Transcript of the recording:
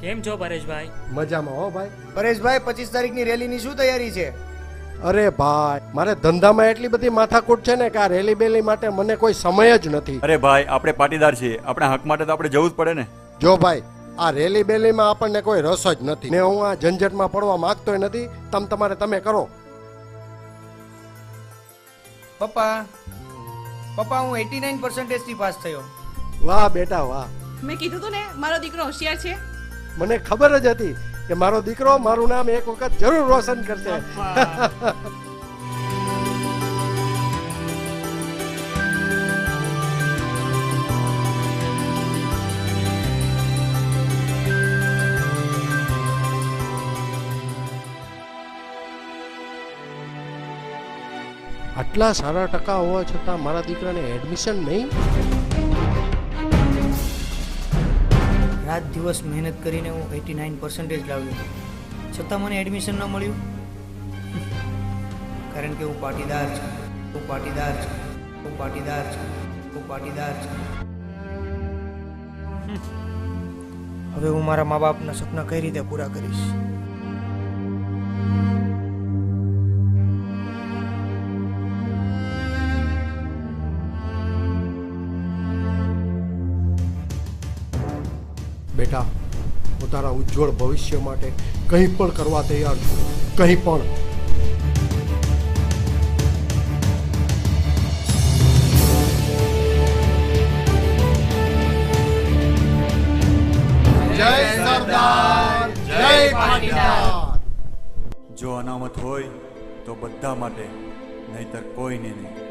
કેમ છો પરેશભાઈ? મજામાં હો ભાઈ. પરેશભાઈ 25 તારીખની રેલીની શું તૈયારી છે? અરે ભાઈ, મારે ધંધામાં એટલી બધી માથાકૂટ છે ને કે આ રેલી બેલી માટે મને કોઈ સમય જ નથી. અરે ભાઈ, આપણે પાટીદાર છીએ, આપણા હક માટે તો આપણે જવું જ પડે ને. જો ભાઈ, આ રેલી બેલીમાં આપણને કોઈ રસ જ નથી ને હું આ ઝંઝટમાં પડવા માંગતોય નથી. તમે કરો. પપ્પા હું 89% થી પાસ થયો. વાહ બેટા વાહ. મેં કીધું તું ને મારો દીકરો હોશિયાર છે. મને ખબર જ હતી કે મારો દીકરો મારું નામ એક વખત જરૂર રોશન કરશે. આટલા સારા ટકા હોવા છતાં મારા દીકરાને એડમિશન નહીં. રાત દિવસ મહેનત કરીને હું 89% લાવ્યો, છતાં મને એડમિશન ન મળ્યું. કારણ કે હું પાટીદાર છું. હવે હું મારા મા બાપના સપના કઈ રીતે પૂરા કરીશ? બેટા, હું તારા ઉજ્જવળ ભવિષ્ય માટે કંઈ પણ કરવા તૈયાર છું. કંઈ પણ. જય સરદાર, જય પાટીદાર. જો અનામત હોય તો બધા માટે, નહીતર કોઈને નહીં.